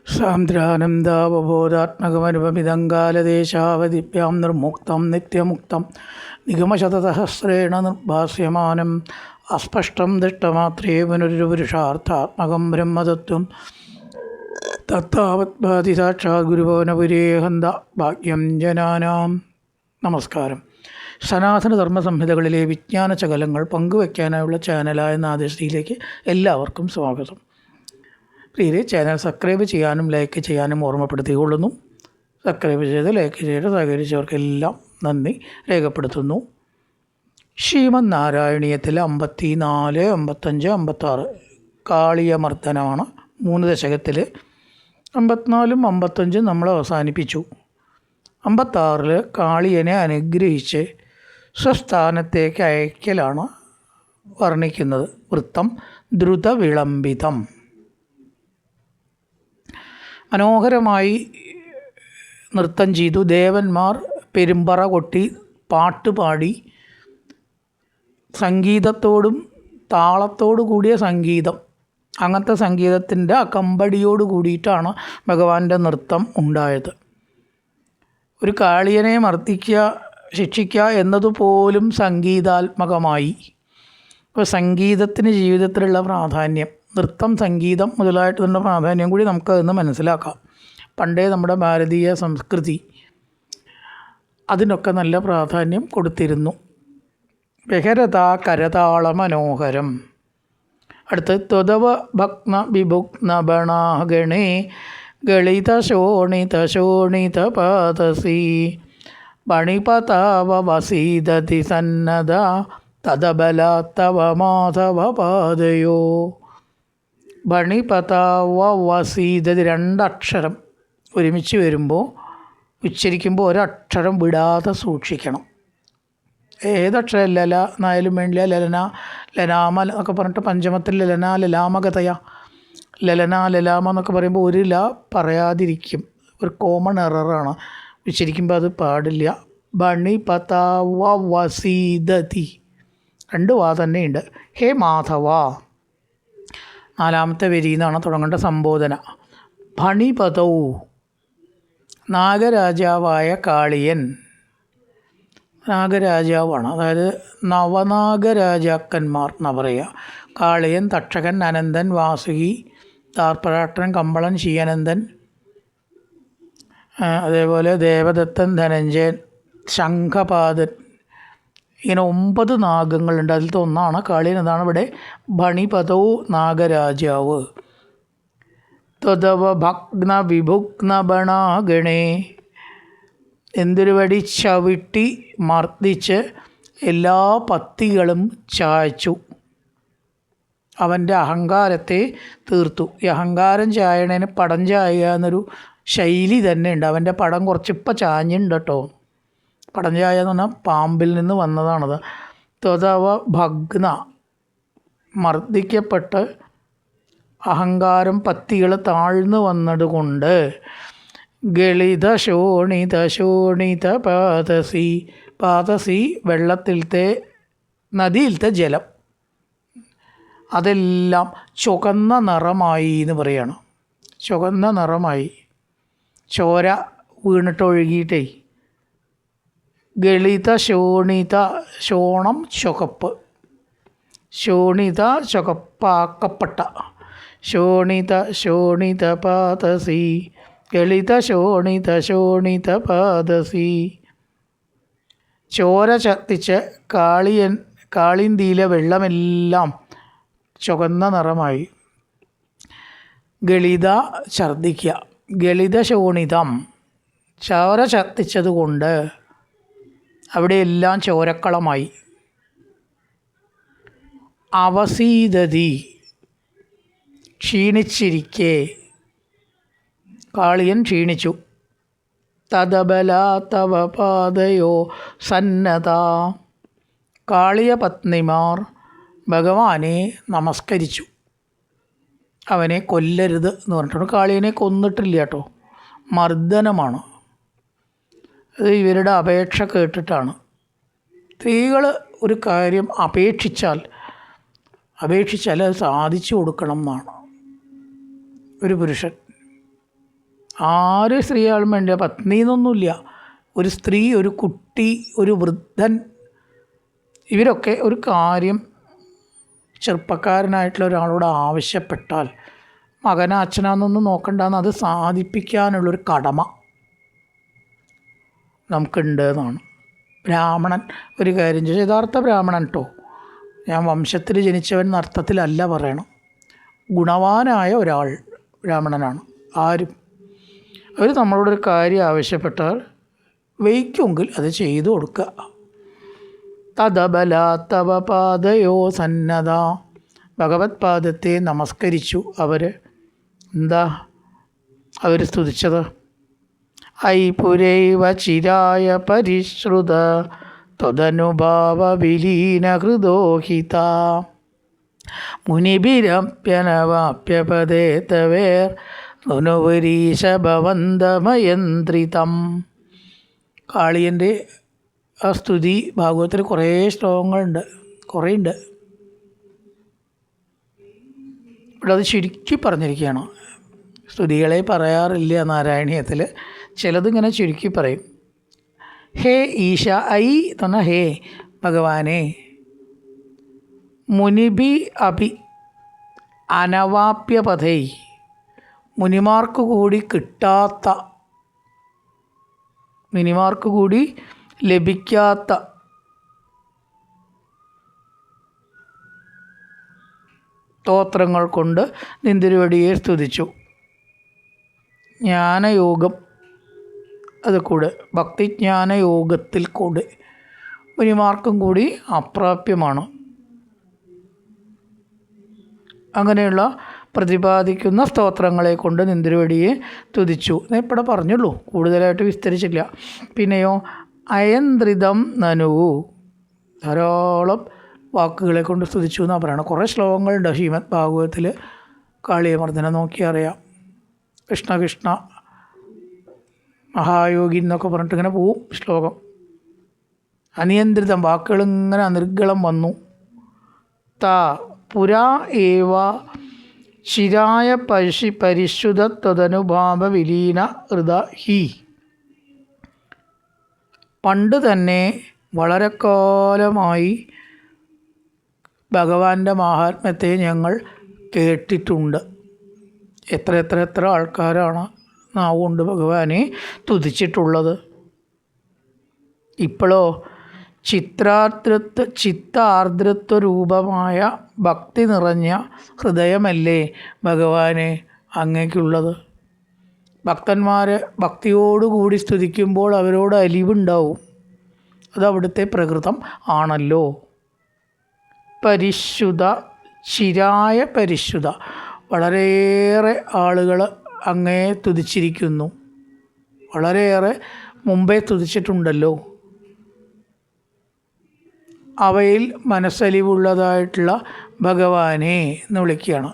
സാന്ദ്രാനന്ദാവബോധാത്മകമനുപമിതങ്കാലദേശാവതിഭ്യാം നിർമുക്തം നിത്യമുക്തം നിഗമശതസഹസ്രേണ നിർഭാസ്യമാനം അസ്പഷ്ടം ദൃഷ്ടമാത്രേ പുനരുപുരുഷാർത്ഥാത്മകം ബ്രഹ്മതത്വം തത്താവത് ഭാതി സാക്ഷാത് ഗുരുഭവനപുരേഹന്ത ഭാഗ്യം ജനാനാം. നമസ്കാരം. സനാതനധർമ്മ സംഹിതകളിലെ വിജ്ഞാന ശകലങ്ങൾ പങ്കുവയ്ക്കാനായുള്ള ചാനലായ നാദശ്രീയിലേക്ക് എല്ലാവർക്കും സ്വാഗതം. പ്രിയരെ, ചാനൽ സബ്സ്ക്രൈബ് ചെയ്യാനും ലൈക്ക് ചെയ്യാനും ഓർമ്മപ്പെടുത്തിക്കൊള്ളുന്നു. സബ്സ്ക്രൈബ് ചെയ്ത് ലൈക്ക് ചെയ്ത് സഹകരിച്ചവർക്കെല്ലാം നന്ദി രേഖപ്പെടുത്തുന്നു. ശ്രീമദ് നാരായണീയത്തിൽ 54, 55, 56 കാളിയമർദ്ദനമാണ്. 3 ദശകത്തിൽ 54ഉം 55ഉം നമ്മൾ അവസാനിപ്പിച്ചു. 56 കാളിയനെ അനുഗ്രഹിച്ച് സ്വസ്ഥാനത്തേക്ക് അയക്കലാണ് വർണ്ണിക്കുന്നത്. വൃത്തം ദ്രുതവിളംബിതം. മനോഹരമായി നൃത്തം ചെയ്തു. ദേവന്മാർ പെരുമ്പറ കൊട്ടി പാട്ടുപാടി സംഗീതത്തോടും താളത്തോടു കൂടിയ സംഗീതം, അങ്ങനത്തെ സംഗീതത്തിൻ്റെ അകമ്പടിയോട് കൂടിയിട്ടാണ് ഭഗവാന്റെ നൃത്തം ഉണ്ടായത്. ഒരു കാളിയനെ മർദ്ദിക്കുക, ശിക്ഷിക്കുക എന്നതുപോലും സംഗീതാത്മകമായി. ഇപ്പോൾ സംഗീതത്തിന് ജീവിതത്തിലുള്ള പ്രാധാന്യം, നൃത്തം, സംഗീതം മുതലായിട്ടുള്ള പ്രാധാന്യം കൂടി നമുക്കതെന്ന് മനസ്സിലാക്കാം. പണ്ടേ നമ്മുടെ ഭാരതീയ സംസ്കൃതി അതിനൊക്കെ നല്ല പ്രാധാന്യം കൊടുത്തിരുന്നു. ബഹരത കരതാള മനോഹരം. അടുത്ത് ത്വതവ ഭഗ്ന വിഭുഗ്ന ബണാഗണേ ഗളിത ശോണിത ശോണിത പാദസി പണിപതാവ വസീദതി സന്നദ തദബലാത്തവ മാധവ പാദയോ. ബണിപതാവ വസീദതി 2 അക്ഷരം ഒരുമിച്ച് വരുമ്പോൾ ഉച്ചരിക്കുമ്പോൾ ഒരക്ഷരം വിടാതെ സൂക്ഷിക്കണം. ഏതക്ഷരം, ലല എന്നായാലും വേണ്ടില്ല, ലലന ലലാമ എന്നൊക്കെ പറഞ്ഞിട്ട് പഞ്ചമത്തിൽ ലലന ലലാമകതയ, ലലന ലലാമ എന്നൊക്കെ പറയുമ്പോൾ ഒരു ല പറയാതിരിക്കും. ഒരു കോമൺ എററാണ്. ഉച്ചരിക്കുമ്പോൾ അത് പാടില്ല. ബണി പതാവ വസീദതി 2 വാ തന്നെയുണ്ട്. ഹേ മാധവ 4ാമത്തെ വരിയിൽ നിന്നാണ് തുടങ്ങേണ്ട സംബോധന. ഭണിപതൗ നാഗരാജാവായ കാളിയൻ. നാഗരാജാവാണ്, അതായത് നവനാഗരാജാക്കന്മാർ എന്നാ പറയുക. കാളിയൻ, തക്ഷകൻ, അനന്തൻ, വാസുകി, താർപ്പരാട്ടൻ, കമ്പളൻ, ശീയനന്ദൻ, അതേപോലെ ദേവദത്തൻ, ധനഞ്ജയൻ, ശംഖപാദൻ, ഇങ്ങനെ 9 നാഗങ്ങളുണ്ട്. അതിലത്തെ ഒന്നാണ് കാളിയൻ. അതാണ് ഇവിടെ ഭണിപതൗ നാഗരാജാവ്. ത്വതവ ഭഗ്ന വിഭുഗ്ന ബണാഗണേ, എന്തൊരു വടി ചവിട്ടി മർദ്ദിച്ച് എല്ലാ പത്തികളും ചായച്ചു. അവൻ്റെ അഹങ്കാരത്തെ തീർത്തു. ഈ അഹങ്കാരം ചായണേന് പടം ചായുക എന്നൊരു ശൈലി തന്നെ ഉണ്ട്. അവൻ്റെ പടം കുറച്ചിപ്പോൾ ചാഞ്ഞുണ്ട് കേട്ടോ. പടം ചായ എന്ന് പറഞ്ഞാൽ പാമ്പിൽ നിന്ന് വന്നതാണത്. ത്വതവ ഭഗ്ന മർദ്ദിക്കപ്പെട്ട് അഹങ്കാരം പത്തികൾ താഴ്ന്നു വന്നതുകൊണ്ട് ഗളിത ശോണിത ശോണിത പാദസി. പാദസി വെള്ളത്തിലത്തെ, നദിയിലത്തെ ജലം, അതെല്ലാം ചുവന്ന നിറമായി എന്ന് പറയണം. ചുവന്ന നിറമായി, ചോര വീണിട്ടൊഴുകിയിട്ടേ. ഗളിത ശോണിത, ശോണം ചുവപ്പ്, ശോണിത ചുവപ്പാക്കപ്പെട്ട, ശോണിത ശോണിത പാദസി ഗളിത ശോണിത ശോണിത പാദസി. ചോര ഛർദ്ദിച്ച് കാളിന്തിയിലെ വെള്ളമെല്ലാം ചുവന്ന നിറമായി. ഗളിത ഛർദ്ദിക്കുക, ഗളിത ശോണിതം ചോര ഛർദ്ദിച്ചതുകൊണ്ട് അവിടെയെല്ലാം ചോരക്കളമായി. അവസീദതി ക്ഷീണിച്ചിരിക്കെ, കാളിയൻ ക്ഷീണിച്ചു. തദബലാത്തവ പാദയോ സന്നത, കാളിയ പത്നിമാർ ഭഗവാനെ നമസ്കരിച്ചു. അവനെ കൊല്ലരുത് എന്ന് പറഞ്ഞിട്ടുണ്ട്. കാളിയനെ കൊന്നിട്ടില്ല കേട്ടോ, മർദ്ദനമാണ്. അത് ഇവരുടെ അപേക്ഷ കേട്ടിട്ടാണ്. സ്ത്രീകൾ ഒരു കാര്യം അപേക്ഷിച്ചാൽ അത് സാധിച്ചു കൊടുക്കണം എന്നാണ് ഒരു പുരുഷൻ. ആര് സ്ത്രീയാളും വേണ്ടിയ പത്നി എന്നൊന്നുമില്ല. ഒരു സ്ത്രീ, ഒരു കുട്ടി, ഒരു വൃദ്ധൻ, ഇവരൊക്കെ ഒരു കാര്യം ചെറുപ്പക്കാരനായിട്ടുള്ള ഒരാളോട് ആവശ്യപ്പെട്ടാൽ മകനാ അച്ഛനാന്നൊന്നും നോക്കണ്ടെന്ന് അത് സാധിപ്പിക്കാനുള്ളൊരു കടമ നമുക്കുണ്ട് എന്നാണ്. ബ്രാഹ്മണൻ ഒരു കാര്യം ചെയ്യും, യഥാർത്ഥ ബ്രാഹ്മണൻ കേട്ടോ, ഞാൻ വംശത്തിൽ ജനിച്ചവൻ എന്ന അർത്ഥത്തിലല്ല പറയണം. ഗുണവാനായ ഒരാൾ ബ്രാഹ്മണനാണ്. ആരും അവർ നമ്മളോടൊരു കാര്യം ആവശ്യപ്പെട്ടാൽ വയ്ക്കുമെങ്കിൽ അത് ചെയ്തു കൊടുക്കുക. തദബല തവ പാദയോ സന്നദ്ധ, ഭഗവത് പാദത്തെ നമസ്കരിച്ചു അവർ. എന്താ അവർ സ്തുതിച്ചത്? ഐ പുരൈവ ചിരായ പരിശ്രുത ത്വദനുഭാവ വിലീന ഹൃദോഹിത മുനിഭിരപ്യനവാപ്യപദേ തവേർ നുനുവരീശഭവന്തമയന്ത്രിതം. കാളിയൻ്റെ ആ സ്തുതി ഭാഗവത്തിൽ കുറേ ശ്ലോകങ്ങളുണ്ട്, കുറേ ഉണ്ട്. ഇവിടെ അത് ചുരുക്കി പറഞ്ഞിരിക്കുകയാണ്. സ്തുതികളെ പറയാറില്ല നാരായണീയത്തിൽ, ചിലതിങ്ങനെ ചുരുക്കി പറയും. ഹേ ഈശ, ഐ എന്ന് പറഞ്ഞാൽ ഹേ ഭഗവാനെ, മുനിഭി അഭി അനവാപ്യപഥൈ, മുനിമാർക്ക് കൂടി കിട്ടാത്ത, മുനിമാർക്ക് കൂടി ലഭിക്കാത്ത സ്തോത്രങ്ങൾ കൊണ്ട് നിന്തിരുവടിയെ സ്തുതിച്ചു. ജ്ഞാനയോഗം അത് കൂടെ, ഭക്തിജ്ഞാനയോഗത്തിൽ കൂടെ മുനിമാർക്കും കൂടി അപ്രാപ്യമാണ്. അങ്ങനെയുള്ള പ്രതിപാദിക്കുന്ന സ്തോത്രങ്ങളെ കൊണ്ട് നിന്തിരുവടിയെ തുതിച്ചു. ഇവിടെ പറഞ്ഞുള്ളൂ, കൂടുതലായിട്ട് വിസ്തരിച്ചില്ല. പിന്നെയോ അയന്ത്രിതം നനുവു, ധാരാളം വാക്കുകളെ കൊണ്ട് സ്തുതിച്ചു എന്നാണ് പറയണം. കുറേ ശ്ലോകങ്ങളുണ്ട് ശ്രീമദ് ഭാഗവതത്തിൽ. കാളിയമർദ്ദനെ നോക്കിയാൽ അറിയാം. കൃഷ്ണ കൃഷ്ണ മഹായോഗി എന്നൊക്കെ പറഞ്ഞിട്ട് ഇങ്ങനെ പോവും ശ്ലോകം. അനിയന്ത്രിതം, വാക്കുകളിങ്ങനെ അനിർഗളം വന്നു. താ പുരാ ഏവ ചിരായ പരിശുദ്ധ ത്വദനുഭാവ വിലീന ഹൃദ ഹി, പണ്ട് തന്നെ വളരെ കാലമായി ഭഗവാന്റെ മാഹാത്മ്യത്തെ ഞങ്ങൾ കേട്ടിട്ടുണ്ട്. എത്ര എത്ര എത്ര ആൾക്കാരാണ് നാവുകൊണ്ട് ഭഗവാനെ തുതിച്ചിട്ടുള്ളത്. ഇപ്പോഴോ ചിത്താർദ്രത്വ രൂപമായ ഭക്തി നിറഞ്ഞ ഹൃദയമല്ലേ ഭഗവാനെ അങ്ങേക്കുള്ളത്. ഭക്തന്മാർ ഭക്തിയോടുകൂടി സ്തുതിക്കുമ്പോൾ അവരോട് അലിവുണ്ടാവും. അത് അവിടുത്തെ പ്രകൃതം ആണല്ലോ. പരിശുദ്ധ, ചിരായ പരിശുദ്ധ, വളരെയേറെ ആളുകൾ അങ്ങേ തുതിച്ചിരിക്കുന്നു. വളരെയേറെ മുമ്പേ തുതിച്ചിട്ടുണ്ടല്ലോ. അവയിൽ മനസ്സലിവുള്ളതായിട്ടുള്ള ഭഗവാനെ എന്ന് വിളിക്കുകയാണ്.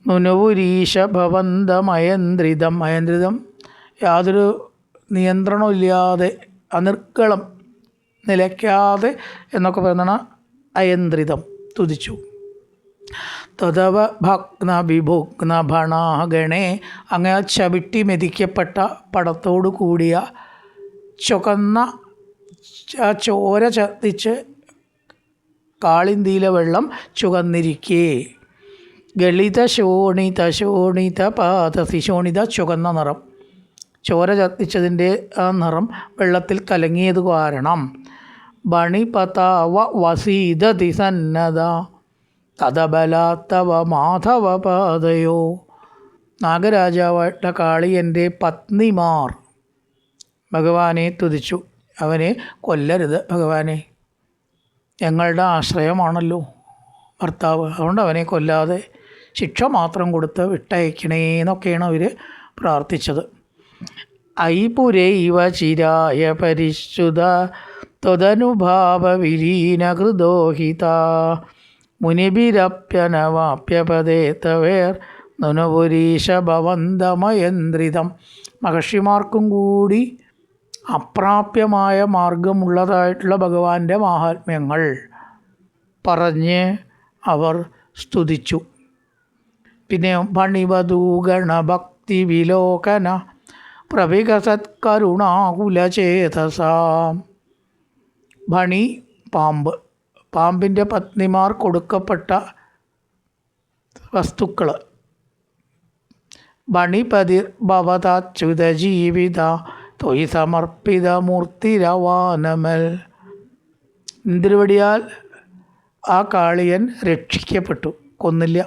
നുനുവുരീശ ഭവന്തമയന്ത്രിതം, അയന്ത്രിതം യാതൊരു നിയന്ത്രണമില്ലാതെ, അനിർഗളം, നിലയ്ക്കാതെ എന്നൊക്കെ പറയുന്നതാണ് അയന്ത്രിതം, തുതിച്ചു. തദവ ഭഗ്ന വിഭുഗ്ന ഭണാഗണേ, അങ്ങനെ ചവിട്ടി മെതിക്കപ്പെട്ട പടത്തോടു കൂടിയ ചുവന്ന ചോര ചത്തിച്ച് കാളിന്തിയിലെ വെള്ളം ചുവന്നിരിക്കേ, ഗളിത ശോണിത ശോണിത പാദസി, ശോണിത ചുവന്ന നിറം, ചോര ചത്തിച്ചതിൻ്റെ ആ നിറം വെള്ളത്തിൽ കലങ്ങിയത് കാരണം ബണിപതാവ വസീദതി സന്നദ്ധ തദബലാത്തവ മാധവ പാദയോ, നാഗരാജാവായിട്ടുള്ള കാളിയൻ്റെ പത്നിമാർ ഭഗവാനെ തുതിച്ചു. അവനെ കൊല്ലരുത് ഭഗവാനെ, ഞങ്ങളുടെ ആശ്രയമാണല്ലോ ഭർത്താവ്, അതുകൊണ്ട് അവനെ കൊല്ലാതെ ശിക്ഷ മാത്രം കൊടുത്ത് വിട്ടയക്കണേ എന്നൊക്കെയാണ് അവർ പ്രാർത്ഥിച്ചത്. ഐപുരൈവ ചിരായ പരിശുദ്ധ ത്വദനുഭാവ വിലീന ഹൃദോഹിത മുനിഭിരപ്യനവാപ്യപദേ തവേർ നുനുപുരീശ ഭവന്തമയന്ത്രിതം. മഹർഷിമാർക്കും കൂടി അപ്രാപ്യമായ മാർഗമുള്ളതായിട്ടുള്ള ഭഗവാന്റെ മാഹാത്മ്യങ്ങൾ പറഞ്ഞ് അവർ സ്തുതിച്ചു. പിന്നെയോ ഭണിവധൂഗണഭക്തി വിലോകന പ്രവികസത്കരുണാകുലചേതസാം. ഭണി പാമ്പ്, പാമ്പിൻ്റെ പത്നിമാർ കൊടുക്കപ്പെട്ട വസ്തുക്കൾ. ഭണിപതിർ ഭവതാച്യുത ജീവിത തൊയ് സമർപ്പിത മൂർത്തിരവാനമൽ. ഇന്ദ്രവടിയാൽ ആ കാളിയൻ രക്ഷിക്കപ്പെട്ടു, കൊന്നില്ല.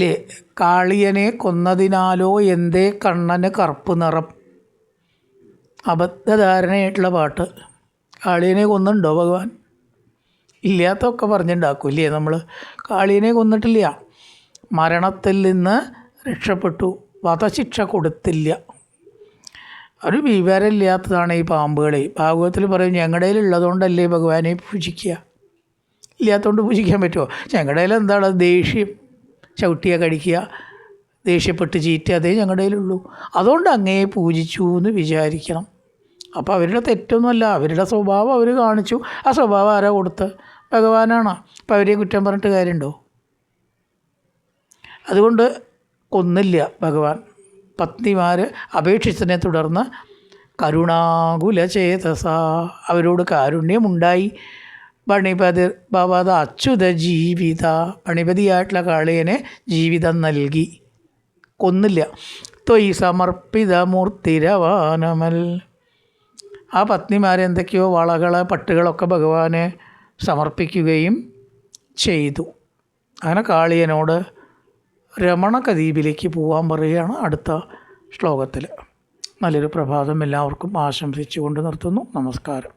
ലേ കാളിയനെ കൊന്നതിനാലോ എന്തേ കണ്ണന് കറുപ്പ് നിറം. അബദ്ധധാരണയായിട്ടുള്ള പാട്ട്. കാളിയനെ കൊന്നുണ്ടോ ഭഗവാൻ? ഇല്ലാത്തൊക്കെ പറഞ്ഞുണ്ടാക്കൂല്ലേ നമ്മൾ. കാളിയനെ കൊന്നിട്ടില്ല, മരണത്തിൽ നിന്ന് രക്ഷപ്പെട്ടു, വധശിക്ഷ കൊടുത്തില്ല. ഒരു വിവരമില്ലാത്തതാണ് ഈ പാമ്പുകളെ. ഭാഗവതത്തിൽ പറയും ഞങ്ങളുടെ ഉള്ളതുകൊണ്ടല്ലേ ഭഗവാനെ പൂജിക്കുക, ഇല്ലാത്തതുകൊണ്ട് പൂജിക്കാൻ പറ്റുമോ? ഞങ്ങളുടെ എന്താണ് ദേഷ്യം, ചവിട്ടിയ കടിക്കുക, ദേഷ്യപ്പെട്ട് ചീറ്റുക, അതേ ഞങ്ങളുടെ ഉള്ളൂ. അതുകൊണ്ട് അങ്ങയെ പൂജിച്ചു എന്ന് വിചാരിക്കണം. അപ്പോൾ അവരുടെ തെറ്റൊന്നുമല്ല, അവരുടെ സ്വഭാവം അവർ കാണിച്ചു. ആ സ്വഭാവം ആരാ കൊടുത്ത്? ഭഗവാനാണ്. അപ്പോൾ അവരെ കുറ്റം പറഞ്ഞിട്ട് കാര്യമുണ്ടോ? അതുകൊണ്ട് കൊന്നില്ല ഭഗവാൻ. പത്നിമാർ അപേക്ഷിച്ചതിനെ തുടർന്ന് കരുണാകുലചേതസ, അവരോട് കാരുണ്യമുണ്ടായി. ഭണിപതിർ ഭവത അച്യുത ജീവിത, ഭണിപതിയായിട്ടുള്ള കാളിയനെ ജീവിതം നൽകി, കൊന്നില്ല. ത്വയി സമർപ്പിത മൂർത്തിരവാനമൽ. ആ പത്നിമാരെന്തൊക്കെയോ വളകൾ പട്ടുകളൊക്കെ ഭഗവാനെ സമർപ്പിക്കുകയും ചെയ്തു. അങ്ങനെ കാളിയനോട് രമണകദ്വീപിലേക്ക് പോകാൻ പറയുകയാണ് അടുത്ത ശ്ലോകത്തിൽ. നല്ലൊരു പ്രഭാതം എല്ലാവർക്കും ആശംസിച്ചുകൊണ്ട് നിർത്തുന്നു. നമസ്കാരം.